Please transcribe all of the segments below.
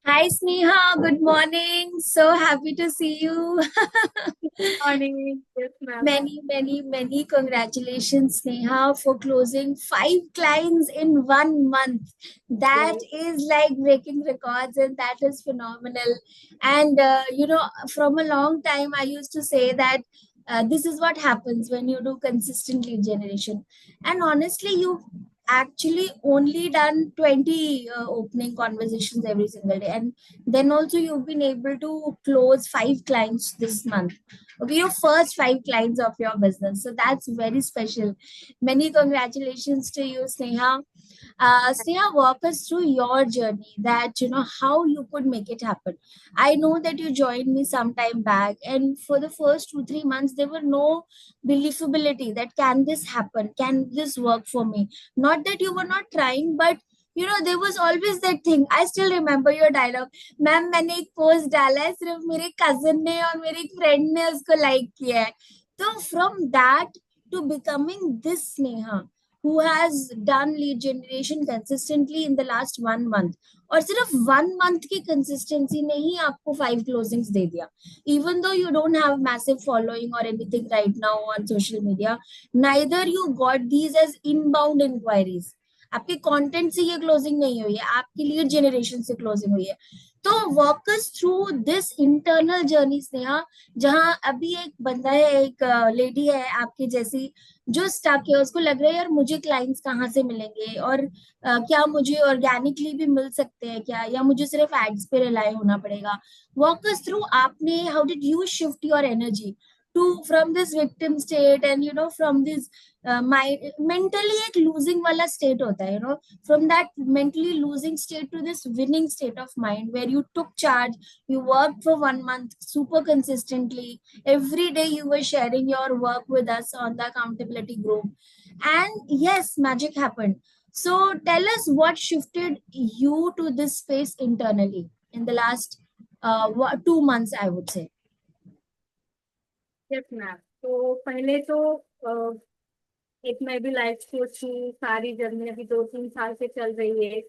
Hi Sneha, good morning. So happy to see you. Morning. Yes, ma'am. Many congratulations, Sneha, for closing five clients in 1 month. That Yes. is like breaking records, and that is phenomenal. And from a long time, I used to say that this is what happens when you do consistent lead generation. And honestly, you actually only done 20 opening conversations every single day, and then also you've been able to close five clients this month. Okay, your first five clients of your business, so that's very special. Many congratulations to you, Sneha. Sneha, walk us through your journey, that how you could make it happen. I know that you joined me some time back, and for the first 2 3 months there were no believability that can this happen, can this work for me. Not that you were not trying, but there was always that thing. I still remember your dialogue, ma'am मैंने एक post डाला है, सिर्फ मेरे cousin ने और मेरे एक फ्रेंड ने उसको लाइक किया है. तो from that to becoming this Sneha who has done lead generation consistently in the last 1 month, और सिर्फ 1 मंथ की कंसिस्टेंसी ने ही आपको फाइव क्लोजिंग्स दे दिया. Even though you don't have massive following और anything right now on social media, neither you got these as inbound inquiries. आपके content से ये क्लोजिंग नहीं हुई है, आपकी लीड जनरेशन से क्लोजिंग हुई है. तो walk us through this internal journey Sneha, जहां अभी एक बंदा है, एक लेडी है आपकी जैसी, जो स्टक है, उसको लग रहा है यार मुझे क्लाइंट्स कहाँ से मिलेंगे, और क्या मुझे ऑर्गेनिकली भी मिल सकते हैं क्या, या मुझे सिर्फ एड्स पे रिलाई होना पड़ेगा. वॉक अस थ्रू, आपने how did you shift your energy to from this victim state, and from this mentally एक लूजिंग वाला स्टेट होता है, from that mentally losing state to this winning state of mind where you took charge, you worked for 1 month super consistently. Every day you were sharing your work with us on the accountability group, and yes, magic happened. So tell us what shifted you to this space internally in the last 2 months, I would say. Yes, ma'am. तो पहले तो एक मैं भी life coach हूँ। सारी journey अभी 2 3 साल से चल रही है।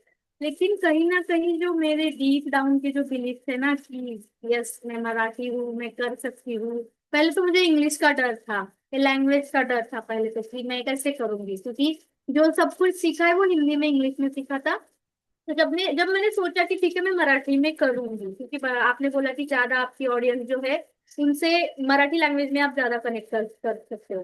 लेकिन कहीं ना कहीं जो मेरे डीप डाउन के जो बिलीफ थे ना कि यस मैं मराठी हूँ, मैं कर सकती हूँ। पहले तो मुझे इंग्लिश का डर था, लैंग्वेज का डर था पहले तो कि मैं कैसे करूंगी, क्योंकि जो सब कुछ सीखा है वो हिंदी में इंग्लिश में सीखा था। तो जब मैंने सोचा कि ठीक है मैं मराठी में करूंगी, क्योंकि आपने बोला कि ज्यादा आपकी ऑडियंस जो है उनसे मराठी लैंग्वेज में आप ज्यादा कनेक्ट कर सकते हो।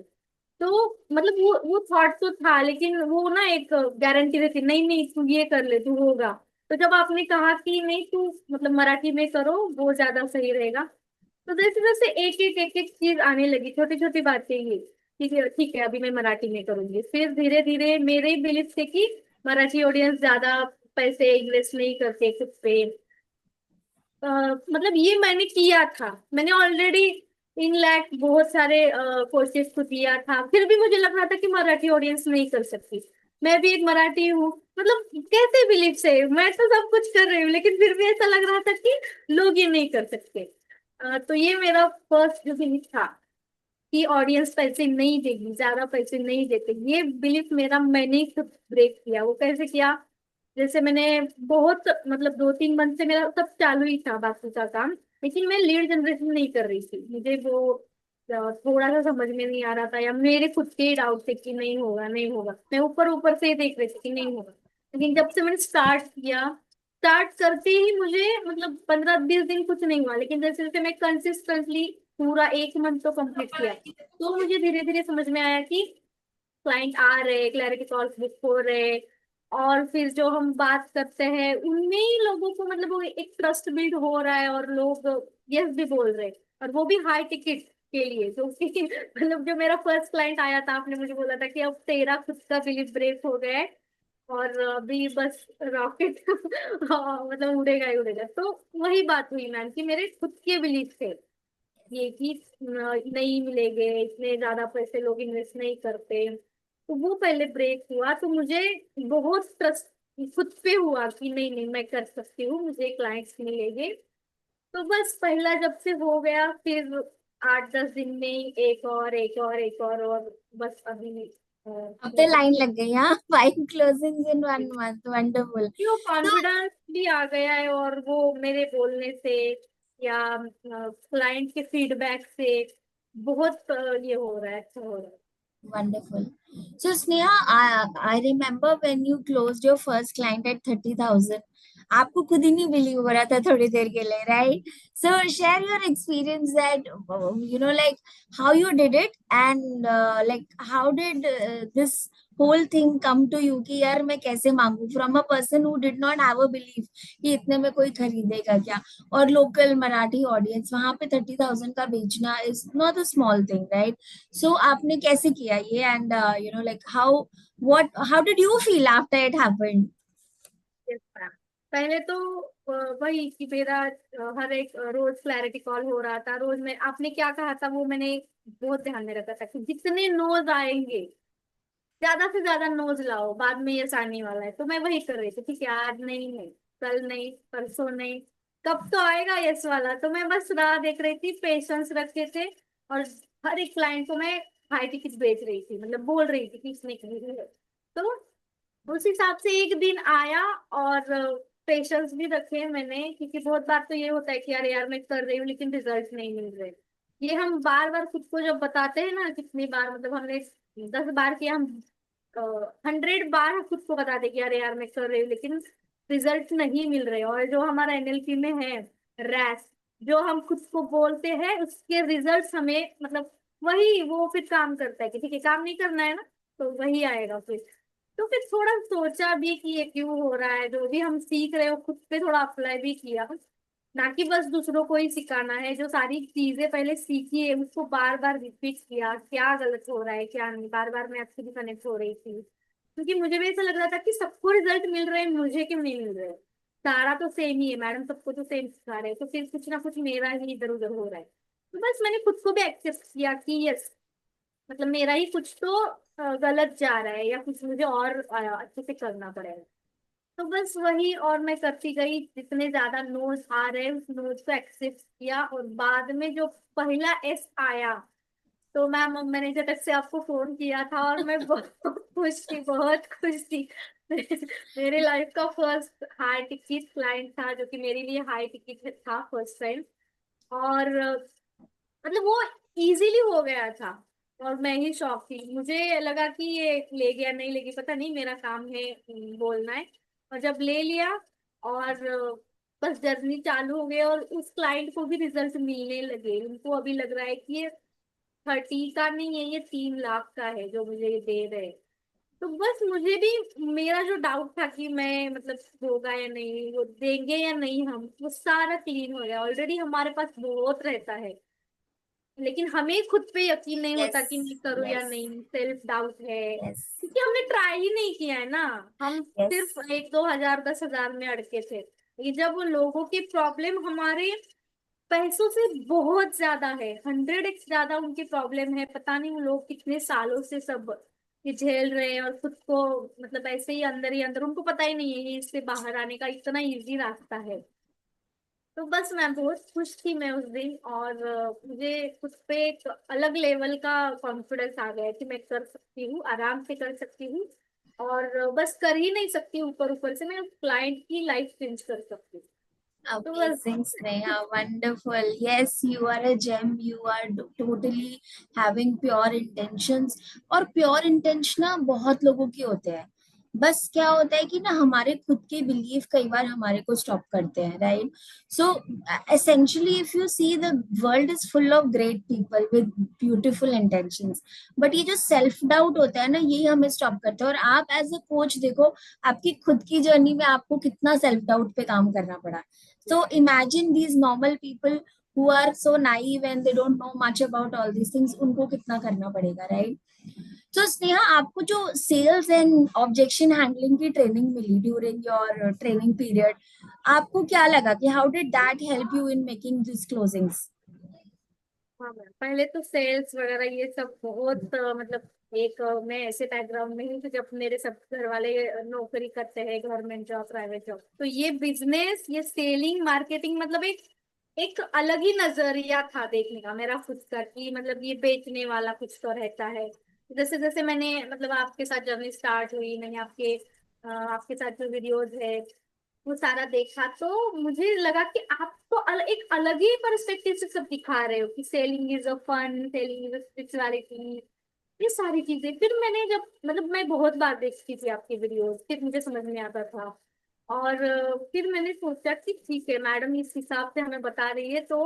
तो मतलब वो थॉट तो था, लेकिन वो ना एक गारंटी रहती नहीं नहीं तू ये कर ले तू होगा। तो जब आपने कहा कि नहीं तू मतलब मराठी में करो वो ज्यादा सही रहेगा, तो जैसे जैसे एक एक चीज आने लगी, छोटी छोटी बातें ये ठीक है अभी मैं मराठी में करूंगी। फिर धीरे धीरे मेरे बिलीफ थे कि मराठी ऑडियंस ज्यादा पैसे इन्वेस्ट नहीं करते खुद पे। मतलब ये मैंने किया था, मैंने ऑलरेडी इन लैक बहुत सारे कोर्सेज को दिया था, फिर भी मुझे लग रहा था कि मराठी ऑडियंस नहीं कर सकती। मैं भी एक मराठी हूँ, मतलब कैसे बिलीव से मैं तो सब कुछ कर रही हूँ, लेकिन फिर भी ऐसा लग रहा था कि लोग ये नहीं कर सकते। तो ये मेरा फर्स्ट जो बिलीफ था कि ऑडियंस पैसे नहीं देगी, ज्यादा पैसे नहीं देते। ये बिलीफ मेरा मैंने ही खुद ब्रेक किया। वो कैसे किया, जैसे मैंने बहुत मतलब 2 3 मंथ से मेरा सब चालू ही था बाकी का काम, लेकिन मैं लीड जनरेशन नहीं कर रही थी। मुझे वो थोड़ा सा समझ में नहीं आ रहा था, या मेरे खुद के डाउट थे कि नहीं होगा नहीं होगा। मैं ऊपर ऊपर से ही देख रही थी कि नहीं होगा। लेकिन जब से मैंने स्टार्ट किया, स्टार्ट करते ही मुझे मतलब 15 20 दिन कुछ नहीं हुआ, लेकिन जैसे जैसे मैं कंसिस्टेंटली पूरा 1 मंथ तो कंप्लीट किया, तो मुझे धीरे धीरे समझ में आया कि क्लाइंट आ रहे, क्लैरिटी कॉल्स बुक हो रहे, और फिर जो हम बात करते हैं उनमें ही लोगों को मतलब वो एक ट्रस्ट बिल्ड हो रहा है, और लोग यस भी बोल रहे हैं, और वो भी हाई टिकट के लिए जो कि मतलब जो मेरा फर्स्ट क्लाइंट आया था, आपने मुझे बोला था कि अब तेरा खुद का बिलीव ब्रेक हो गया है और अभी बस रॉकेट हाँ, मतलब उड़ेगा ही उड़ेगा। तो वही बात हुई मैम कि मेरे खुद के बिलीफ थे ये कि नहीं मिलेंगे, इतने ज्यादा पैसे लोग इन्वेस्ट नहीं करते। तो वो पहले ब्रेक हुआ, तो मुझे बहुत ट्रस्ट खुद पे हुआ कि नहीं नहीं मैं कर सकती हूँ, मुझे क्लाइंट्स मिलेंगे। तो बस पहला जब से हो गया, फिर 8 10 दिन में एक और एक और एक और बस अभी अब तो लाइन लग गई, हाँ, 5 closings in 1 month, वंडरफुल। वो तो कॉन्फिडेंस भी आ गया है, और वो मेरे बोलने से या क्लाइंट के फीडबैक से बहुत ये हो रहा है, अच्छा हो रहा है। wonderful. So Sneha, I remember when you closed your first client at 30,000. आपको खुद ही नहीं बिलीव हो रहा था थोड़ी देर के लिए, right? So share your experience that like how you did it, and like how did this whole thing come to you कि यार मैं कैसे मांगू from a person who did not have a believe कि इतने में कोई खरीदेगा क्या। और लोकल मराठी ऑडियंस वहां पे 30,000 का बेचना is not a small thing, right? So आपने कैसे किया ये, and like how did you feel after it happened? Yes, ma'am. पहले तो वही कि मेरा हर एक रोज क्लैरिटी कॉल हो रहा था, रोज में आपने क्या कहा था वो मैंने बहुत ध्यान में रखा था कि जितने नोज आएंगे ज्यादा से ज्यादा नोज लाओ, बाद में यस आने वाला है। तो मैं वही कर रही थी, ठीक है आज नहीं है, कल नहीं, परसों नहीं, कब तो आएगा यस वाला। तो मैं बस राह देख रही थी, पेशेंस रखे थे, और हर एक क्लाइंट को मैं हाई टिकट बेच रही थी, मतलब बोल रही थी कि इसने खरीदी है। तो उस हिसाब से एक दिन आया, और पेशेंस भी रखे मैंने, क्योंकि बहुत बार तो ये होता है कि अरे यार मैं कर रही हूँ लेकिन रिजल्ट नहीं मिल रहे। ये हम बार बार खुद को जब बताते हैं ना, कितनी बार, मतलब हमने 10 बार किया, हम 100 बार खुद को बताते कि अरे यार मैं कर रही हूँ लेकिन रिजल्ट नहीं मिल रहे। और जो हमारा एनएलपी में है रैस, जो हम खुद को बोलते हैं उसके रिजल्ट हमें, मतलब वही वो फिर काम करता है कि ठीक है काम नहीं करना है ना, तो वही आएगा फिर। तो फिर थोड़ा सोचा भी कि ये क्यों हो रहा है, जो भी हम सीख रहे हो खुद पे थोड़ा अप्लाई भी किया, ना कि बस दूसरों को ही सिखाना है। जो सारी चीजें पहले सीखी है उसको बार बार रिपीट किया, क्या गलत हो रहा है क्या नहीं, बार बार मैं आपसे भी कनेक्ट हो रही थी, क्योंकि मुझे भी ऐसा लग रहा था कि सबको रिजल्ट मिल रहे हैं, मुझे क्यों नहीं मिल रहे। सारा तो सेम ही है मैडम, सबको तो सेम सिखा रहे हैं, तो फिर कुछ ना कुछ मेरा ही इधर उधर हो रहा है। तो बस मैंने खुद को भी एक्सेप्ट किया कि यस, मतलब मेरा ही कुछ तो गलत जा रहा है, या कुछ मुझे और अच्छे से करना पड़ेगा। तो बस वही, और मैं करती गई, जितने ज्यादा नोट्स आ रहे उस नोट्स को एक्सेप्ट किया, और बाद में जो पहला एस आया, तो मैम मैंने झटक से आपको फोन किया था, और मैं बहुत खुश थी, बहुत खुश थी। मेरे लाइफ का फर्स्ट हाई टिकट क्लाइंट था, जो कि मेरे लिए हाई टिकट था फर्स्ट टाइम। और मतलब वो इजीली हो गया था, और मैं ही शॉक थी, मुझे लगा कि ये ले गया नहीं लेगी पता नहीं, मेरा काम है बोलना है। और जब ले लिया, और बस जर्नी चालू हो गई, और उस क्लाइंट को भी रिजल्ट मिलने लगे, उनको अभी लग रहा है कि ये 30 का नहीं है, ये 3 लाख का है जो मुझे ये दे रहे हैं। तो बस मुझे भी, मेरा जो डाउट था कि मैं मतलब होगा या नहीं, वो देंगे या नहीं, हम वो सारा क्लीन हो गया। ऑलरेडी हमारे पास बहुत रहता है, लेकिन हमें खुद पे यकीन नहीं यस, होता कि मैं करूँ या यस, नहीं, सेल्फ डाउट है, यस, क्योंकि हमने ट्राई ही नहीं किया है ना। हम यस, सिर्फ 1-2 हजार 10 हजार में अड़के थे, ये जब वो लोगों की प्रॉब्लम हमारे पैसों से बहुत ज्यादा है, 100x ज्यादा उनकी प्रॉब्लम है, पता नहीं वो लोग कितने सालों से सब ये झेल रहे हैं, और खुद को मतलब ऐसे ही अंदर उनको पता ही नहीं है ये इससे बाहर आने का इतना इजी रास्ता है। तो बस मैं बहुत खुश थी मैं उस दिन, और मुझे खुद पे एक अलग लेवल का कॉन्फिडेंस आ गया कि मैं कर सकती हूँ, आराम से कर सकती हूँ, और बस कर ही नहीं सकती, ऊपर ऊपर से मैं क्लाइंट की लाइफ चेंज कर सकती हूँ। तो बस amazing, Sneha, wonderful. Yes, you are a gem. You are totally having pure intentions. और प्योर इंटेंशन ना बहुत लोगों के होते हैं, बस क्या होता है कि ना हमारे खुद के बिलीव कई बार हमारे को स्टॉप करते हैं, right? So essentially if you see, the world is full of great people with beautiful intentions, but ये जो सेल्फ डाउट होता है ना, यही हमें स्टॉप करता है। और आप एज अ कोच देखो, आपकी खुद की जर्नी में आपको कितना सेल्फ डाउट पे काम करना पड़ा। So imagine these normal people who are so naive and they don't know much about all these things, उनको कितना करना पड़ेगा, right? So स्नेहा, आपको जो सेल्स एंड ऑब्जेक्शन हैंडलिंग की ट्रेनिंग मिली ड्यूरिंग योर ट्रेनिंग पीरियड, आपको क्या लगा कि how did that help you in making this closings? हाँ मैम, पहले तो सेल्स वगैरह ये सब बहुत मतलब एक मैं ऐसे बैकग्राउंड में हूँ कि जब मेरे सब घर वाले नौकरी करते हैं, गवर्नमेंट जॉब प्राइवेट जॉब, तो ये बिजनेस, ये सेलिंग मार्केटिंग, मतलब एक एक अलग ही नजरिया था देखने का मेरा खुद का, कि मतलब ये बेचने वाला कुछ तो रहता है, जैसे जैसे मैंने मतलब आपके साथ जर्नी स्टार्ट हुई, मैंने आपके साथ जो वीडियोज है वो सारा देखा, तो मुझे लगा कि आप तो एक अलग ही पर्सपेक्टिव से सब दिखा रहे हो कि selling is a fun, selling is a spirituality, ये सारी चीजें। फिर मैंने जब मतलब मैं बहुत बार देखती थी आपकी वीडियोस, फिर मुझे समझ में आता था। और फिर मैंने सोचा कि ठीक है, मैडम इस हिसाब से हमें बता रही है तो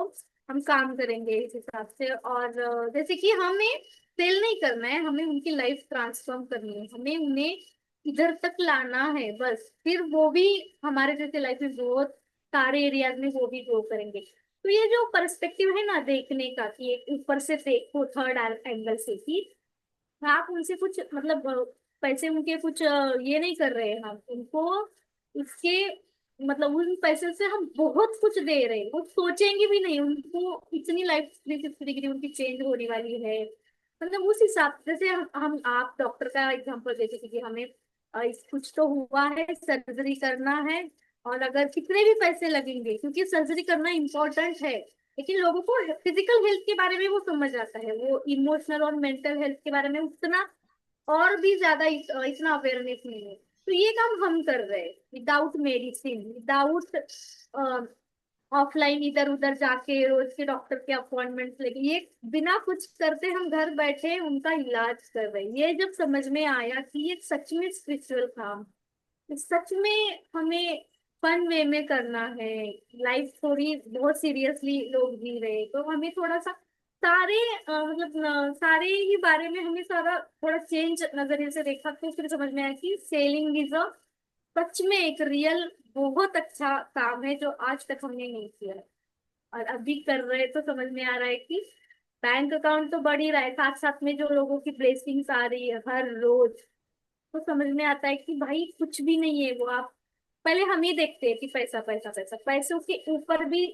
हम काम करेंगे इस हिसाब से। और जैसे कि हमें सेल नहीं करना है, हमें उनकी लाइफ ट्रांसफॉर्म करनी है, हमें उन्हें इधर तक लाना है बस। फिर वो भी हमारे जैसे लाइफ में बहुत सारे एरियाज में वो भी ग्रो करेंगे। तो ये जो पर्सपेक्टिव है ना देखने का, कि एक ऊपर से देखो थर्ड एंगल से, कि आप उनसे कुछ मतलब पैसे उनके कुछ ये नहीं कर रहे हैं हम उनको, उसके मतलब उन पैसे से हम बहुत कुछ दे रहे हैं, वो सोचेंगे भी नहीं, उनको इतनी लाइफ 360 डिग्री उनकी चेंज होने वाली है। मतलब उस हिसाब से, जैसे हम आप डॉक्टर का एग्जांपल देते थे कि हमें कुछ तो हुआ है, सर्जरी करना है, और अगर कितने भी पैसे लगेंगे, क्योंकि सर्जरी करना इम्पोर्टेंट है, लेकिन लोगों को फिजिकल हेल्थ के बारे में वो समझ आता है, वो इमोशनल और मेंटल हेल्थ के बारे में उतना और भी ज्यादा इतना अवेयरनेस नहीं है। तो ये काम हम कर रहे हैं विदाउट मेडिसिन, विदाउट ऑफलाइन इधर उधर जाके रोज के डॉक्टर के अपॉइंटमेंट्स लेके, ये बिना कुछ करते हम घर बैठे उनका इलाज कर रहे हैं। ये जब समझ में आया कि ये सच में स्पिरिचुअल काम, सच में हमें फन वे में करना है, लाइफ थोड़ी बहुत सीरियसली लोग जी रहे हैं, तो हमें थोड़ा सा सारे मतलब सारे ही बारे में हमें सारा थोड़ा चेंज नजरिए से देखा, तो फिर समझ में आया कि सेलिंग इज अ सच में एक रियल बहुत अच्छा काम है जो आज तक हमने नहीं किया है। और अभी कर रहे हैं तो समझ में आ रहा है कि बैंक अकाउंट तो बढ़ ही रहा है, साथ साथ में जो लोगों की ब्लेसिंग्स आ रही है हर रोज, तो समझ में आता है कि भाई कुछ भी नहीं है वो। आप पहले हम ही देखते हैं कि पैसा पैसा पैसा, पैसों के ऊपर भी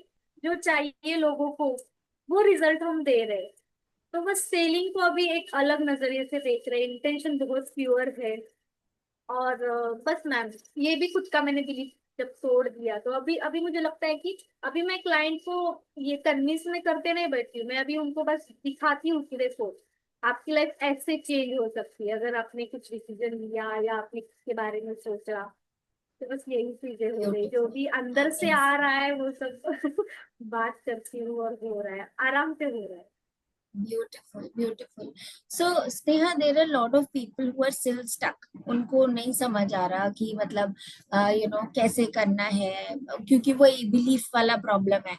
जो चाहिए लोगों को वो रिजल्ट हम दे रहे हैं। तो बस सेलिंग को अभी एक अलग नजरिए से देख रहे हैं, इंटेंशन बहुत प्योर है। और बस मैम, ये भी खुद का मैंने बिलीफ जब तोड़ दिया, तो अभी अभी मुझे लगता है कि अभी मैं क्लाइंट को ये कन्विंस में करते नहीं बैठती हूँ, मैं अभी उनको बस दिखाती हूँ कि देखो आपकी लाइफ ऐसे चेंज हो सकती है अगर आपने कुछ डिसीजन लिया या आपने इसके बारे में सोचा। तो बस यही चीजें हो रही, जो ब्यूटीफुल। भी अंदर से आ रहा है वो सब बात करती हूँ और हो रहा है, आराम से हो रहा है। Beautiful, beautiful. So, Sneha, there are a lot of people who are still stuck. उनको नहीं समझ आ रहा कि मतलब कैसे करना है, क्योंकि वो बिलीफ वाला प्रॉब्लम है.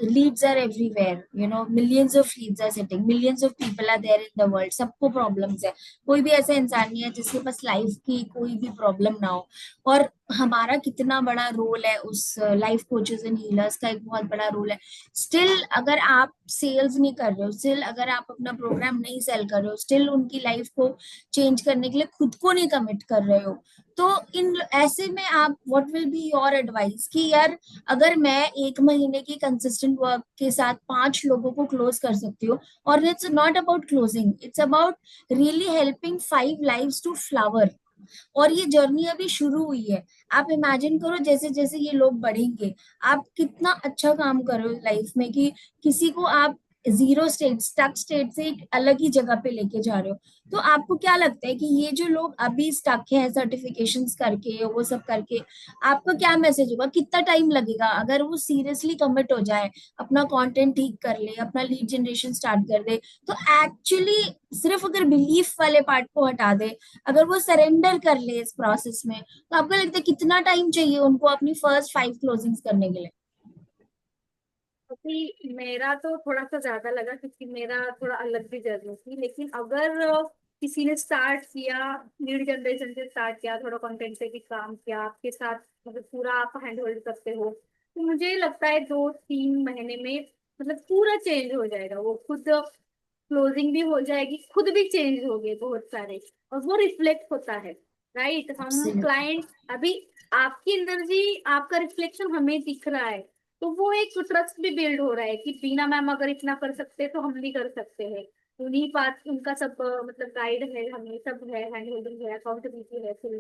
Leads are everywhere, millions of leads are sitting, millions of people are there in the world, सबको प्रॉब्लम्स है. कोई भी ऐसा इंसान नहीं है जिसके पास लाइफ की कोई भी प्रॉब्लम ना हो. और हमारा कितना बड़ा रोल है उस लाइफ कोचेस एंड हीलर्स का, एक बहुत बड़ा रोल है. स्टिल अगर आप सेल्स नहीं कर रहे हो, स्टिल अगर आप अपना प्रोग्राम नहीं सेल कर रहे हो, स्टिल उनकी लाइफ को चेंज करने के लिए खुद को नहीं कमिट कर रहे हो, तो इन ऐसे में आप what will be your advice कि यार, अगर मैं एक महीने की कंसिस्टेंट वर्क के साथ 5 लोगों को क्लोज कर सकती हूँ, और it's not about closing, it's about really helping 5 lives to flower. और ये जर्नी अभी शुरू हुई है. आप इमेजिन करो जैसे जैसे ये लोग बढ़ेंगे, आप कितना अच्छा काम कर रहे हो लाइफ में, कि किसी को आप जीरो स्टेट, स्टक स्टेट से एक अलग ही जगह पे लेके जा रहे हो. तो आपको क्या लगता है कि ये जो लोग अभी स्टक हैं सर्टिफिकेशंस करके, वो सब करके, आपका क्या मैसेज होगा, कितना टाइम लगेगा अगर वो सीरियसली कमिट हो जाए, अपना कंटेंट ठीक कर ले, अपना लीड जनरेशन स्टार्ट कर दे, तो एक्चुअली सिर्फ अगर बिलीफ वाले पार्ट को हटा दे, अगर वो सरेंडर कर ले इस प्रोसेस में, तो आपको लगता है कितना टाइम चाहिए उनको अपनी फर्स्ट 5 क्लोजिंग्स करने के लिए? अभी मेरा तो थोड़ा सा ज्यादा लगा क्योंकि मेरा थोड़ा अलग भी जर्नी थी, लेकिन अगर किसी ने स्टार्ट किया, लीड जनरेशन से स्टार्ट किया, थोड़ा कंटेंट से भी काम किया आपके साथ, मतलब पूरा आप हैंड होल्ड करते हो, तो मुझे लगता है 2-3 महीने में मतलब पूरा चेंज हो जाएगा। वो खुद क्लोजिंग भी हो जाएगी, खुद भी चेंज हो गए बहुत सारे, और वो रिफ्लेक्ट होता है। राइट, हम एब्सोल्युटली. क्लाइंट अभी आपकी एनर्जी, आपका रिफ्लेक्शन हमें दिख रहा है, तो वो एक ट्रस्ट भी बिल्ड हो रहा है कि बीना मैम अगर इतना कर सकते हैं तो हम भी कर सकते हैं। उन्हीं बात उनका सब मतलब गाइड है, हमें सब है, हैंड होल्डिंग है, अकाउंटेबिलिटी है फिर,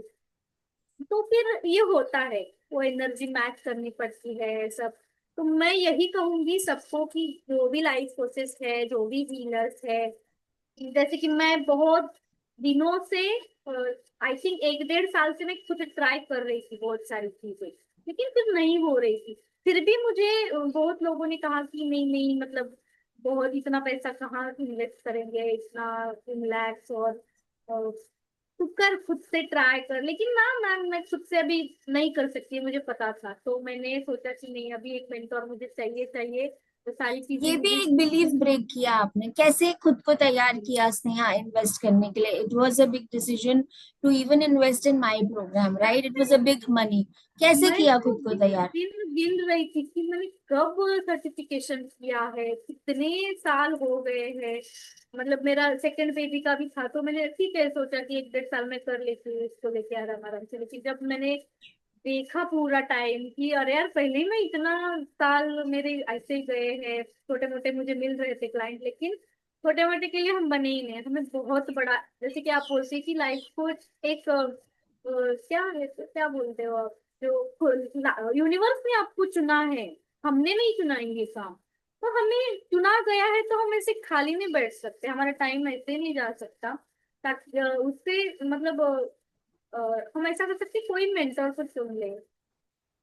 तो फिर ये होता है, वो एनर्जी मैच करनी पड़ती है सब। तो मैं यही कहूंगी सबको कि जो भी लाइफ कोचेस है, जो भी हीलर्स है, जैसे कि मैं बहुत दिनों से, आई थिंक 1-1.5 साल से मैं खुद ट्राई कर रही थी बहुत सारी चीजें, लेकिन फिर नहीं हो रही थी। फिर भी मुझे बहुत लोगों ने कहा कि नहीं नहीं, मतलब बहुत इतना पैसा कहाँ इन्वेस्ट करेंगे, इतना 3 लाख, और तू कर, खुद से ट्राई कर। लेकिन ना मैम, मैं खुद से अभी नहीं कर सकती, मुझे पता था। तो मैंने सोचा कि नहीं, अभी एक मेंटोर मुझे चाहिए चाहिए, तो सारी चीजें ये भी मुझे। एक बिलीव ब्रेक किया आपने, कैसे खुद को तैयार किया स्नेहा इन्वेस्ट करने के लिए? It was a big decision to even invest in my program, right? It was a big money. कैसे मैं किया तो खुद को दिन तैयार? दिन गिन रही थी कि मैंने कब सर्टिफिकेशन किया है, कितने साल हो गए हैं। मतलब मेरा सेकंड बेबी का भी था, तो मैंने ठीक है सोचा कि 1-1.5 साल में कर लेती हूँ इसको लेके आराम आराम से। लेकिन जब मैंने देखा पूरा टाइम कि अरे यार, पहले ही मैं इतना साल मेरे ऐसे ही गए हैं, छोटे मोटे मुझे मिल रहे थे क्लाइंट, लेकिन छोटे मोटे के लिए हम बने ही नहीं, हमें बहुत बड़ा, जैसे कि आप बोलते हैं कि लाइफ को एक क्या बोलते हो आप, जो यूनिवर्स ने आपको चुना है, हमने नहीं चुना ये काम। तो हमें चुना गया है, तो हम ऐसे खाली नहीं बैठ सकते, हमारा टाइम ऐसे नहीं जा सकता। ताकि उससे मतलब हम ऐसा कर सकते, कोई मेंटर को चुन ले,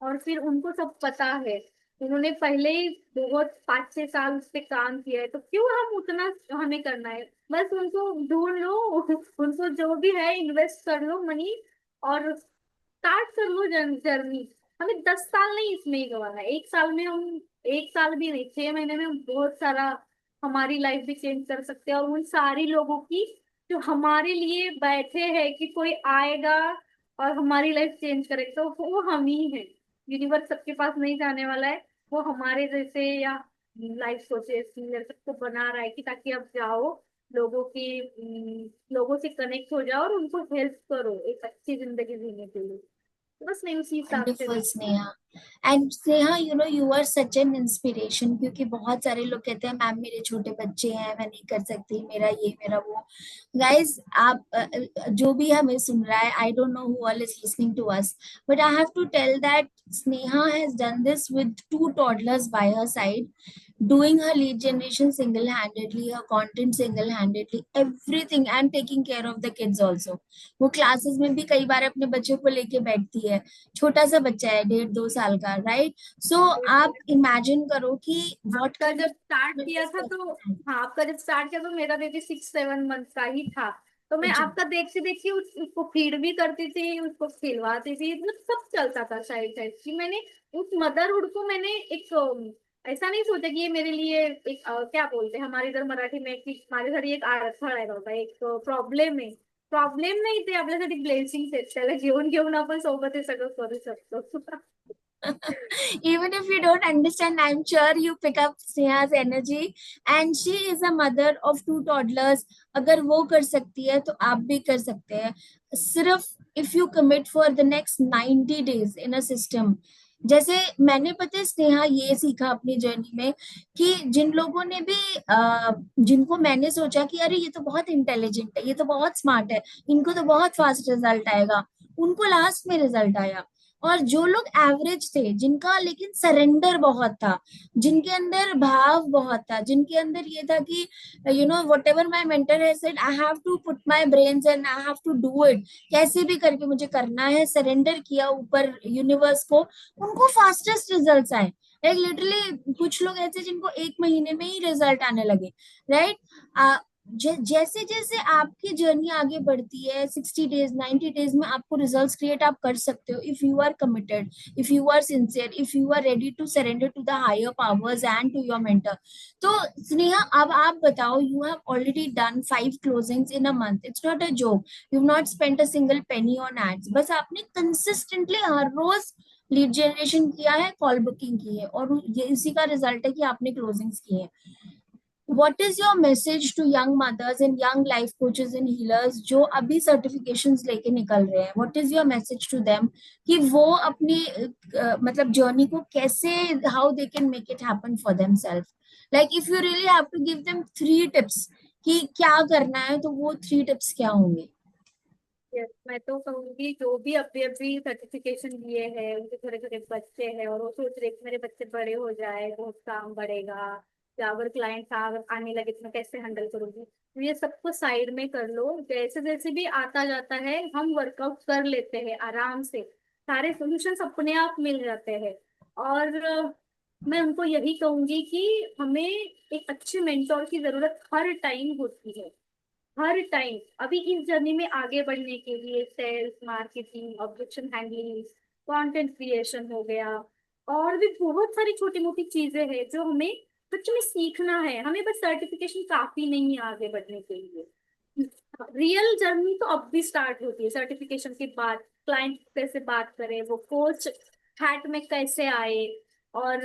और फिर उनको सब पता है, उन्होंने पहले ही बहुत 5-6 साल उस पे काम किया है, तो क्यों हम उतना हमें करना है। बस उनको ढूंढ लो उनको जो भी है इन्वेस्ट कर लो मनी, और स्टार्ट कर लो जर्नी। हमें 10 साल नहीं इसमें ही गवाना है, 1 साल में हम, 1 साल भी नहीं, 6 महीने में हम बहुत सारा हमारी लाइफ भी चेंज कर सकते हैं। और उन सारी लोगों की जो हमारे लिए बैठे हैं कि कोई आएगा और हमारी लाइफ चेंज करेगा, तो वो हम ही हैं। यूनिवर्स सबके पास नहीं जाने वाला है, वो हमारे जैसे या लाइफ सोचेस सबको बना रहा है कि ताकि आप जाओ, लोगों से कनेक्ट हो जाओ और उनको हेल्प करो एक अच्छी जिंदगी जीने के लिए। तो बस मैं उसी हिसाब से वंडरफुल देखती हूँ। Sneha. And Sneha, you know you are such an inspiration, क्योंकि बहुत सारे लोग कहते हैं मैम मेरे छोटे बच्चे हैं, मैं नहीं कर सकती, मेरा ये मेरा वो। गाइस, आप जो भी हमें सुन रहा है, I don't know who all is listening to us, but I have to tell that Sneha has done this with 2 toddlers by her side, doing her lead generation single-handedly, her content single-handedly, everything, and taking care of the kids also. वो classes में भी कई बार अपने बच्चों को लेके बैठती है। छोटा सा बच्चा है, 1.5-2 साल का, राइट? सो आप इमेजिन करो कि व्हाट आपका काइंड जब स्टार्ट ऑफ किया था तो, हाँ, आपका जब स्टार्ट किया तो मेरा बेबी 6-7 मंथ का ही था। तो मैं सोचो। आपका देखते देखते उसको फीड भी करती थी, उसको खिलवाती थी, मतलब सब चलता था साइड साइड की। मैंने उस मदरहुड को मैंने एक ऐसा नहीं सोचा कि ये मेरे लिए एक क्या बोलते हैं हमारे इधर मराठी में कि माझ्यासाठी एक अडथळा आहे बाबा, एक प्रॉब्लेम आहे। प्रॉब्लेम नाही, ते आपल्यासाठी ब्लेसिंग आहेत, त्याला घेऊन घेऊन आपण सोबत हे सगळं करू शकतो Even if you don't understand, I'm sure you pick up Sneha's energy, and she is a mother of 2 toddlers. अगर वो कर सकती है तो आप भी कर सकते हैं। सिर्फ if you commit for the next 90 days in a system, जैसे मैंने, पता है स्नेहा, ये सीखा अपनी जर्नी में कि जिन लोगों ने भी जिनको मैंने सोचा कि अरे ये तो बहुत इंटेलिजेंट है, ये तो बहुत स्मार्ट है, इनको तो बहुत फास्ट रिजल्ट आएगा, उनको लास्ट में रिजल्ट आया। और जो लोग एवरेज थे, जिनका लेकिन सरेंडर बहुत था, जिनके अंदर भाव बहुत था, जिनके अंदर ये था कि you know whatever my mentor has said, I have to put my brains and I have to do it, कैसे भी करके मुझे करना है, सरेंडर किया ऊपर यूनिवर्स को, उनको फास्टेस्ट रिजल्ट्स आए। लाइक लिटरली कुछ लोग ऐसे जिनको 1 महीने में ही रिजल्ट आने लगे, राइट? जैसे जैसे आपकी जर्नी आगे बढ़ती है, 60 डेज 90 डेज में आपको रिजल्ट्स क्रिएट आप कर सकते हो, if you are committed, if you are sincere, if you are ready to surrender to the higher powers and to your mentor. तो स्नेहा, अब आप बताओ, you have already done 5 closings in a month, it's not a joke, you have not spent a single penny on ads, बस आपने consistently हर रोज lead generation किया है, कॉल बुकिंग की है, और ये इसी का रिजल्ट है कि आपने क्लोजिंग्स किए हैं। What is your message to young mothers and young life coaches and healers जो अभी सर्टिफिकेशंस लेके निकल रहे हैं? What is your message to them कि वो अपनी मतलब जर्नी को कैसे, how they can make it happen for themselves? Like if you really have to give them 3 tips कि क्या करना है, तो वो 3 tips क्या होंगे? Yes, मैं तो कहूंगी जो भी अभी अभी सर्टिफिकेशन लिए हैं, उनके छोटे छोटे बच्चे हैं और वो सोच रहे कि मेरे बच्चे बड़े हो जाए बहुत काम बढ़ेगा, या अगर क्लाइंट आने लगे तो मैं कैसे हैंडल करूंगी। तो ये सबको साइड में कर लो, जैसे जैसे भी आता जाता है हम वर्कआउट कर लेते हैं आराम से, सारे सॉल्यूशंस अपने आप मिल जाते हैं। और मैं उनको यही कहूंगी कि हमें एक अच्छे मेंटोर की जरूरत हर टाइम होती है, हर टाइम। अभी इस जर्नी में आगे बढ़ने के लिए sales, marketing, objection handling, content creation हो गया, और भी बहुत सारी छोटी मोटी चीजें हैं जो हमें सच में सीखना है। हमें बस सर्टिफिकेशन काफी नहीं है आगे बढ़ने के लिए। रियल जर्नी तो अब भी स्टार्ट होती है सर्टिफिकेशन के बाद। क्लाइंट कैसे बात करें, वो कोच हैट में कैसे आए, और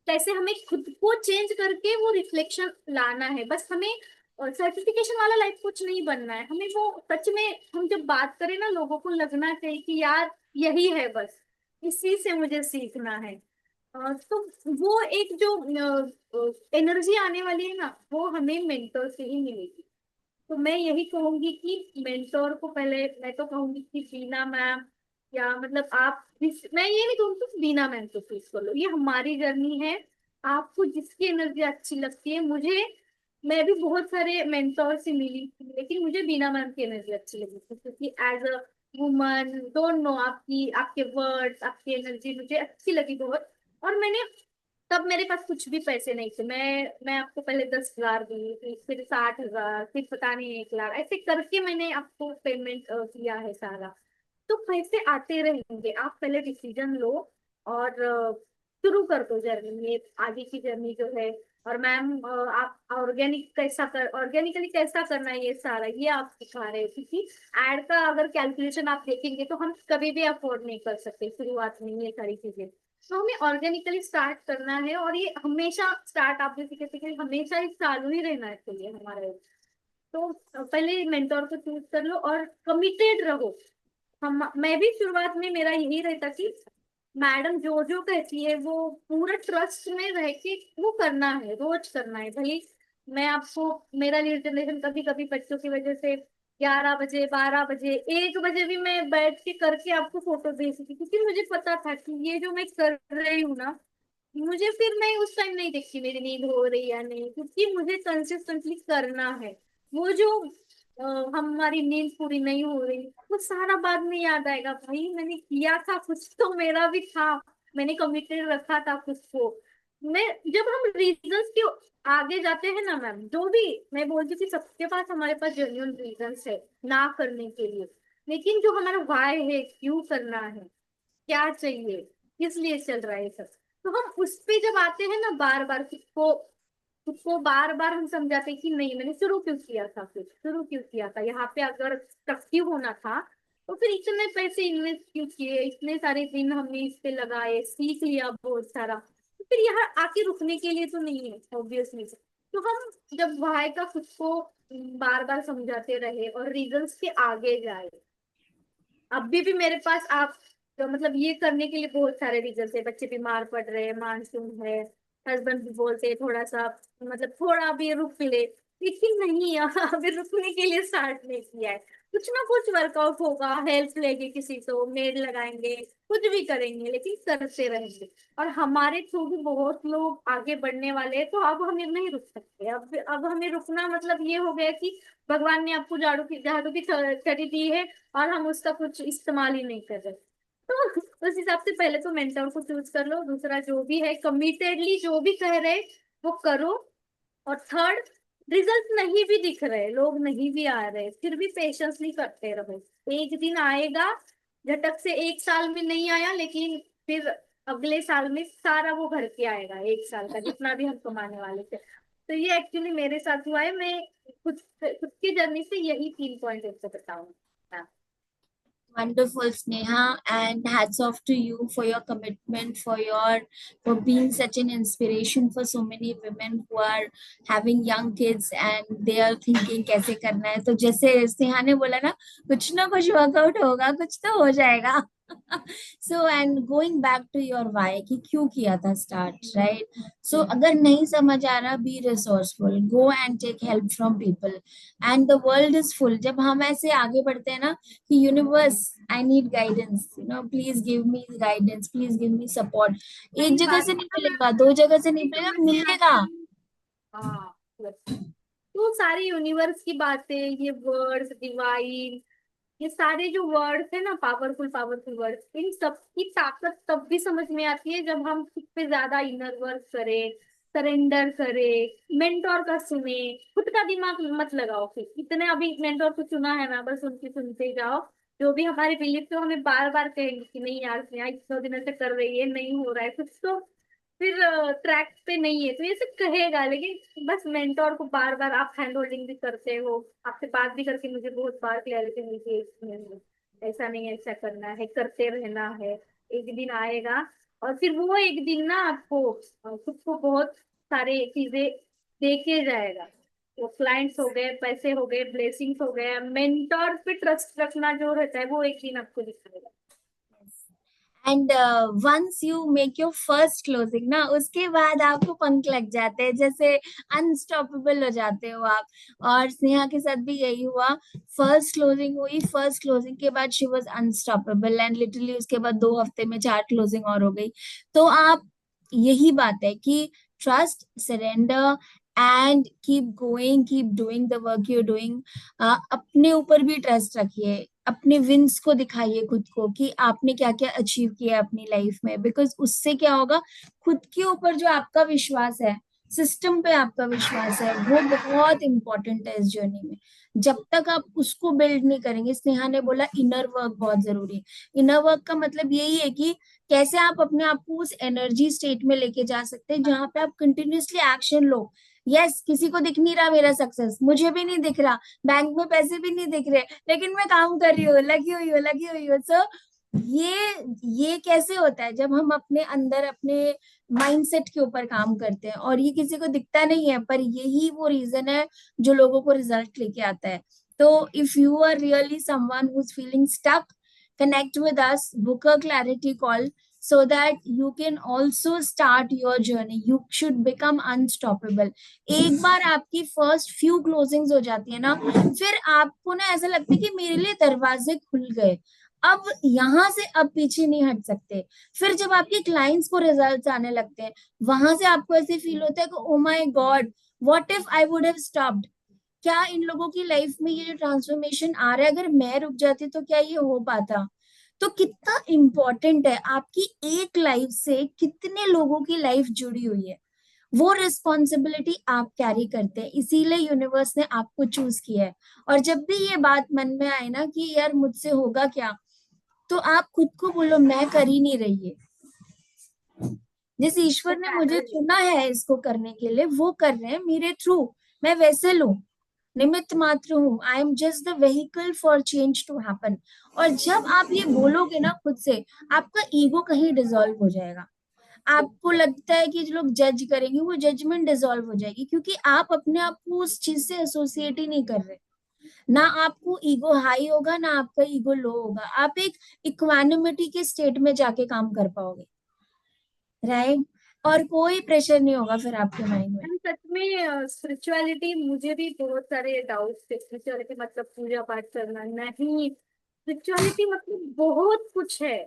कैसे हमें खुद को चेंज करके वो रिफ्लेक्शन लाना है। बस हमें सर्टिफिकेशन वाला लाइफ कुछ नहीं बनना है, हमें वो सच में हम जब बात करें ना लोगों को लगना चाहिए कि यार यही है, बस इसी से मुझे सीखना है। तो वो एक जो एनर्जी आने वाली है ना, वो हमें मेंटर से ही मिलेगी। तो मैं यही कहूंगी कि मेंटोर को पहले, मैं तो कहूंगी कि बीना मैम, या मतलब आप मैं ये नहीं कहूंगी कि बीना मैम को चूज कर लो, ये हमारी जर्नी है। आपको जिसकी एनर्जी अच्छी लगती है, मुझे, मैं भी बहुत सारे मेंटोर से मिली थी, लेकिन मुझे बीना मैम की एनर्जी अच्छी लगी थी, क्योंकि as a woman don't know, आपकी आपके वर्ड्स, आपकी एनर्जी मुझे अच्छी लगी बहुत। और मैंने, तब मेरे पास कुछ भी पैसे नहीं थे, मैं आपको पहले 10,000 दी, फिर 60,000, फिर पता नहीं 1 लाख, ऐसे करके मैंने आपको पेमेंट किया है सारा। तो पैसे आते रहेंगे, आप पहले डिसीजन लो और शुरू कर दो जर्नी, ये आगे की जर्नी जो है। और मैम आप ऑर्गेनिकली कैसा करना है, ये सारा ये आप सिखा रहे हो, क्योंकि एड का अगर कैलकुलेशन आप देखेंगे तो हम कभी भी अफोर्ड नहीं कर सकते शुरुआत में ये सारी चीजें। तो हमें ऑर्गेनिकली स्टार्ट करना है, और ये हमेशा स्टार्ट, आप जैसे कहते हैं कि हमेशा ही चालू ही रहना चाहिए हमारा। तो पहले मेंटोर को चूज कर लो और कमिटेड रहो। हम मैं भी शुरुआत में मेरा यही रहता कि मैडम जो जो कहती है वो पूरा ट्रस्ट में रह के वो करना है, रोज करना है। भले मैं आपको, मेरा लीड जनरेशन कभी कभी बच्चों की वजह से 11 बजे, 12 बजे, 1 बजे भी मैं बैठ के करके आपको फोटो भेजती थी, क्योंकि मुझे पता था कि ये जो मैं कर रही हूँ ना, मुझे फिर मैं उस टाइम नहीं देखती मेरी नींद हो रही या नहीं, क्योंकि मुझे कंसिस्टेंटली करना है। वो जो हमारी नींद पूरी नहीं हो रही, वो सारा बाद में याद आएगा, भाई मैंने किया था कुछ तो मेरा भी था, मैंने कमिटेड रखा था कुछ को। मैं, जब हम रीजंस के आगे जाते हैं ना मैम, जो भी, मैं बोलती थी सबके पास, हमारे पास जेन्युइन रीजंस है ना करने के लिए, लेकिन जो हमारा वाई है, क्यों करना है, क्या चाहिए, किस लिए चल रहा है सब, तो हम उस पे जब आते हैं ना, बार बार खुद को बार बार हम समझाते हैं कि नहीं, मैंने शुरू क्यों किया था, फिर शुरू क्यों किया था, यहाँ पे अगर सक्सेसफुल होना था तो फिर इतने पैसे इन्वेस्ट क्यों किए, इतने सारे दिन हमने इस पे लगाए, सीख लिया बहुत सारा, तो फिर यहाँ आके रुकने के लिए तो नहीं है ऑब्वियसली। तो हम जब भाई का खुद को बार बार समझाते रहे और रीजंस के आगे जाए। अभी भी मेरे पास आप, तो मतलब ये करने के लिए बहुत सारे रीजन है, बच्चे बीमार पड़ रहे हैं, मानसून है, हस्बैंड भी बोलते हैं थोड़ा सा, मतलब थोड़ा अभी रुक ले, लेकिन नहीं अभी रुकने के लिए स्टार्ट नहीं किया है। कुछ ना कुछ वर्कआउट होगा, हेल्प लेंगे किसी से, मेड लगाएंगे, कुछ भी करेंगे, लेकिन करते रहेंगे। और हमारे थ्रू भी बहुत लोग आगे बढ़ने वाले हैं, तो अब हमें नहीं रुक सकते। अब हमें रुकना मतलब ये हो गया कि भगवान ने आपको झाड़ू की छड़ी दी है और हम उसका कुछ इस्तेमाल ही नहीं कर रहे। तो उस हिसाब से पहले तो मेंटर को चूज कर लो, दूसरा जो भी है कमिटेडली जो भी कह रहे वो करो, और थर्ड, रिजल्ट नहीं भी दिख रहे, लोग नहीं भी आ रहे, फिर भी पेशेंसली करते रहो, एक दिन आएगा। झटक से 1 साल में नहीं आया, लेकिन फिर अगले साल में सारा वो भर के आएगा, 1 साल का जितना भी हम कमाने वाले थे। तो ये एक्चुअली मेरे साथ हुआ है। मैं खुद खुद की जर्नी से यही 3 पॉइंट आपको बताऊंगा। Wonderful, Sneha, and hats off to you for your commitment, for being such an inspiration for so many women who are having young kids and they are thinking कैसे करना है। तो जैसे स्नेहा ने बोला ना कुछ वर्कआउट होगा, कुछ तो हो जाएगा। So and going back to your why कि क्यों किया था start, right? So अगर नहीं समझ आ रहा, be resourceful, go and take help from people, and the world is full। जब हम ऐसे आगे बढ़ते हैं ना कि universe, I need guidance, please give me guidance, please give me support, एक सही जगह बात से है नहीं ना मैम, मिलेगा, 2 जगह से नहीं ये मिलेगा, समझ में आता मिलेगा। है। हाँ बस। तो सारी यूनिवर्स की बातें, ये वर्ड्स डिवाइन, ये सारे जो वर्ड्स है ना, पावरफुल पावरफुल वर्ड्स, इन सब की ताकत तब भी समझ में आती है जब हम खुद पे ज्यादा इनर वर्क करें, सरेंडर करें, मेंटोर का सुने, खुद का दिमाग मत लगाओ। फिर इतने अभी मेंटोर को चुना है ना, बस उनकी सुनते जाओ। जो भी हमारे बिलीफ तो हमें बार बार कहेंगे कि नहीं यार स्नेहा इतने दिनों से कर रही है, नहीं हो रहा है कुछ तो, फिर ट्रैक पे नहीं है, तो ये सब कहेगा। लेकिन बस मेंटोर को बार बार आप हैंड होल्डिंग भी करते हो, आपसे बात भी करके मुझे बहुत बार क्लैरिटी मिलती है इसमें, ऐसा नहीं है, ऐसा करना है, करते रहना है, एक दिन आएगा। और फिर वो एक दिन ना आपको खुद को बहुत सारे चीजें देके जाएगा। वो क्लाइंट्स हो गए, पैसे हो गए, ब्लेसिंग्स हो गए, मेंटोर पे ट्रस्ट रखना जो रहता है वो एक दिन आपको दिखाएगा। And once you make your first closing ना, उसके बाद आपको पंख लग जाते हैं, जैसे अनस्टॉपेबल हो जाते हो आप। और स्नेहा के साथ भी यही हुआ। फर्स्ट क्लोजिंग हुई, फर्स्ट क्लोजिंग के बाद she was unstoppable, and literally उसके बाद 2 हफ्ते में 4 क्लोजिंग और हो गई। तो आप, यही बात है कि trust, surrender and keep going, keep doing the work you doing. अपने ऊपर भी ट्रस्ट रखिए, अपने विंस को दिखाइए खुद को कि आपने क्या क्या अचीव किया अपनी लाइफ में, बिकॉज उससे क्या होगा, खुद के ऊपर जो आपका विश्वास है, सिस्टम पे आपका विश्वास है, वो बहुत इंपॉर्टेंट है इस जर्नी में। जब तक आप उसको बिल्ड नहीं करेंगे, स्नेहा ने बोला इनर वर्क बहुत जरूरी है। इनर वर्क का मतलब यही है कि कैसे आप अपने आप को उस एनर्जी स्टेट में लेके जा सकते हैं जहां पे आप कंटिन्यूअसली एक्शन लो। यस, किसी को दिख नहीं रहा मेरा सक्सेस, मुझे भी नहीं दिख रहा, बैंक में पैसे भी नहीं दिख रहे, लेकिन मैं काम कर रही हूँ, लगी हुई हूँ। सो ये कैसे होता है, जब हम अपने अंदर अपने माइंडसेट के ऊपर काम करते हैं, और ये किसी को दिखता नहीं है, पर यही वो रीजन है जो लोगों को रिजल्ट लेके आता है। तो if you are really someone who is feeling stuck, connect with us, book a clarity call so that you can also start your journey. You should become unstoppable. एक बार आपकी फर्स्ट फ्यू क्लोजिंग्स हो जाती है ना, फिर आपको ना ऐसा लगता है कि मेरे लिए दरवाजे खुल गए, अब यहां से अब पीछे नहीं हट सकते। फिर जब आपके क्लाइंट्स को रिजल्ट्स आने लगते हैं, वहां से आपको ऐसे फील होता है कि oh my God, what if I would have stopped. क्या इन लोगों की लाइफ में ये जो ट्रांसफॉर्मेशन आ रहा है, अगर मैं रुक जाती तो क्या ये हो पाता। तो कितना इम्पोर्टेंट है, आपकी एक लाइफ से कितने लोगों की लाइफ जुड़ी हुई है, वो रिस्पॉन्सिबिलिटी आप कैरी करते हैं, इसीलिए यूनिवर्स ने आपको चूज किया है। और जब भी ये बात मन में आए ना कि यार मुझसे होगा क्या, तो आप खुद को बोलो मैं कर ही नहीं रही है, जिस ईश्वर ने मुझे चुना है इसको करने के लिए वो कर रहे हैं मेरे थ्रू। मैं वैसे लूं, निमित्त मात्र हूँ, I am just the vehicle for change to happen. और जब आप ये बोलोगे ना खुद से, आपका ईगो कहीं डिसॉल्व हो जाएगा। आपको लगता है कि जो लोग जज करेंगे, वो जजमेंट डिसॉल्व हो जाएगी, क्योंकि आप अपने आप को उस चीज से एसोसिएट ही नहीं कर रहे। ना आपको ईगो हाई होगा, ना आपका ईगो लो होगा, आप एक इक्वानिमिटी के स्टेट में जाके काम कर पाओगे, राइट। और कोई प्रेशर नहीं होगा फिर आपके माइंड में। मैम सच में स्पिरिचुअलिटी, मुझे भी बहुत सारे डाउट्स थे। स्पिरिचुअलिटी मतलब पूजा पाठ करना नहीं, स्पिरिचुअलिटी मतलब बहुत कुछ है।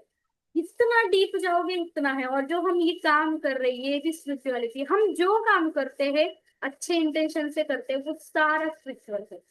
जितना डीप जाओगे उतना है। और जो हम ये काम कर रहे हैं, ये भी स्पिरिचुअलिटी। हम जो काम करते हैं अच्छे इंटेंशन से करते हैं, वो सारा स्पिरिचुअल है।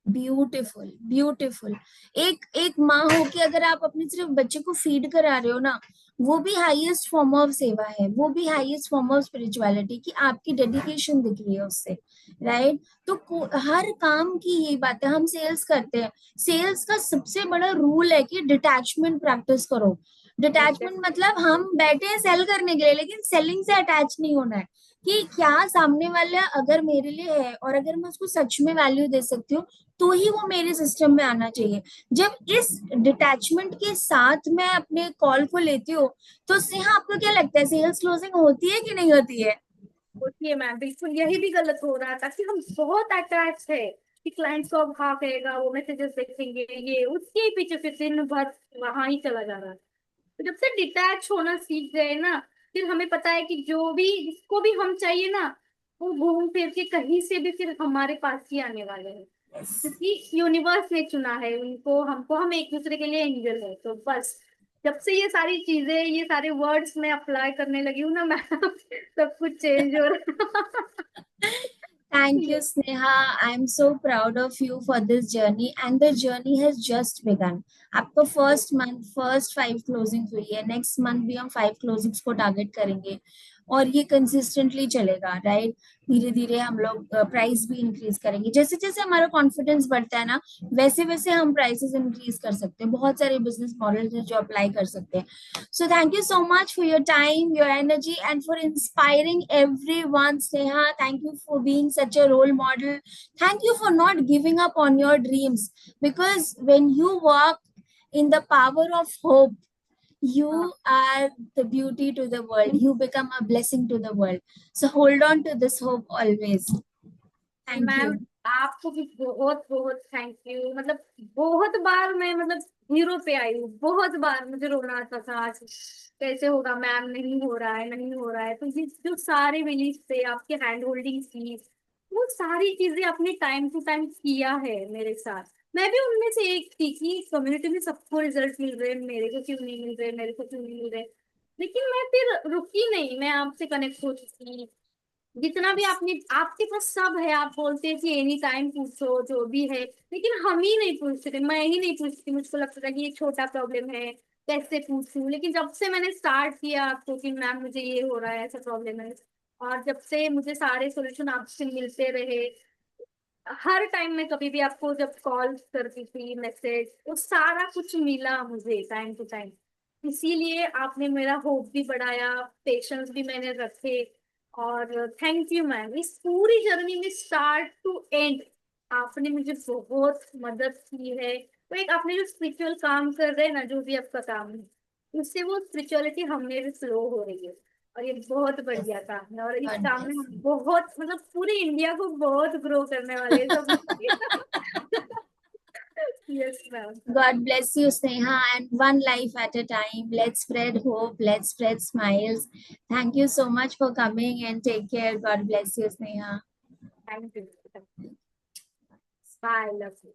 Beautiful beautiful. एक एक माँ हो के अगर आप अपने सिर्फ बच्चे को फीड करा रहे हो ना, वो भी हाईएस्ट फॉर्म ऑफ सेवा है, वो भी हाईएस्ट फॉर्म ऑफ स्पिरिचुअलिटी, कि आपकी डेडिकेशन दिख रही है उससे, राइट। तो हर काम की यही बात है। हम सेल्स करते हैं, सेल्स का सबसे बड़ा रूल है कि डिटैचमेंट प्रैक्टिस करो। डिटैचमेंट मतलब हम बैठे हैं सेल करने के लिए, लेकिन सेलिंग से अटैच नहीं होना है, कि क्या सामने वाला अगर मेरे लिए है और अगर मैं उसको सच में वैल्यू दे सकती हूँ, तो ही वो मेरे सिस्टम में आना चाहिए। जब इस डिटैचमेंट के साथ मैं अपने कॉल को लेती हूँ, तो स्नेहा आपको क्या लगता है, सेल्स क्लोजिंग होती है कि नहीं होती है? होती है मैम, बिल्कुल यही भी गलत हो रहा था कि हम बहुत अटैच है कि क्लाइंट्स को अब हाँ कहेगा, वो मैसेजेस देखेंगे, ये उसके ही पीछे फिर दिन भर वहां ही चला जा रहा है। तो जब से डिटैच होना सीख गए ना, फिर हमें पता है कि जो भी जिसको भी हम चाहिए ना, वो घूम फिर के कहीं से भी फिर हमारे पास ही आने वाले हैं। क्योंकि यूनिवर्स ने चुना है उनको, हमको, हम एक दूसरे के लिए एंजल है। तो बस जब से ये सारी चीजें, ये सारे वर्ड्स मैं अप्लाई करने लगी हूँ ना मैम, सब कुछ चेंज हो रहा है। Thank you, Sneha. I'm so proud of you for this journey, and the journey has just begun. आपको फर्स्ट मंथ फर्स्ट 5 क्लोजिंग्स हुई है, नेक्स्ट मंथ भी हम 5 क्लोजिंग्स को टारगेट करेंगे और ये कंसिस्टेंटली चलेगा, राइट? धीरे धीरे हम लोग प्राइस भी इंक्रीज करेंगे। जैसे जैसे हमारा कॉन्फिडेंस बढ़ता है ना, वैसे वैसे हम प्राइसेस इंक्रीज कर सकते हैं। बहुत सारे बिजनेस मॉडल्स हैं जो अप्लाई कर सकते हैं। So thank you so much for your time, your energy, and for inspiring everyone, Sneha. Thank you for being such a role model. Thank you for not giving up on your dreams, because when you walk in the power of hope, you are the beauty to the world. You become a blessing to the world. So hold on to this hope always. Thank ma'am you. आपको भी बहुत बहुत thank you. मतलब बहुत बार मैं मतलब zero पे आई हूँ, बहुत बार मुझे रोना आता था, आज कैसे होगा मैम, नहीं हो रहा है, नहीं हो रहा है। तो ये जो सारे बिलीफ थे, आपके हैंड होल्डिंग थी, वो सारी चीजें आपने टाइम टू टाइम किया है मेरे साथ। मैं भी उनमें से एक थी कि कम्युनिटी में सबको रिजल्ट मिल रहे हैं, मेरे को क्यों नहीं मिल रहे, मेरे को क्यों नहीं मिल रहे। लेकिन मैं फिर रुकी नहीं, मैं आपसे कनेक्ट हो चुकी। जितना भी आपने, आपके पास सब है, आप बोलते हैं कि एनी टाइम पूछो जो भी है, लेकिन हम ही नहीं पूछते थे, मैं ही नहीं पूछती। मुझको लगता था कि ये छोटा प्रॉब्लम है, कैसे पूछूं। लेकिन जब से मैंने स्टार्ट किया आपको कि मैम मुझे ये हो रहा है, ऐसा प्रॉब्लम है, और जब से मुझे सारे सोल्यूशन आपसे मिलते रहे, हर टाइम में कभी भी आपको जब कॉल करती थी, मैसेज, वो सारा कुछ मिला मुझे टाइम टू टाइम। इसीलिए आपने मेरा होप भी बढ़ाया, पेशेंस भी मैंने रखे। और थैंक यू मैम, इस पूरी जर्नी में स्टार्ट टू एंड आपने मुझे बहुत मदद की है। तो एक आपने जो स्पिरिचुअल काम कर रहे हैं ना, जो भी आपका काम है, उससे वो स्पिरिचुअलिटी हमें भी फ्लो हो रही है, और ये बहुत बढ़िया काम है। और इस God काम में bless हम you. बहुत मतलब पूरे इंडिया को बहुत ग्रो करने वाले हैं सब लोग। Yes ma'am. God bless you, Sneha, and one life at a time. Let's spread hope. Let's spread smiles. Thank you so much for coming and take care. God bless you, Sneha. Thank you. Bye, love you.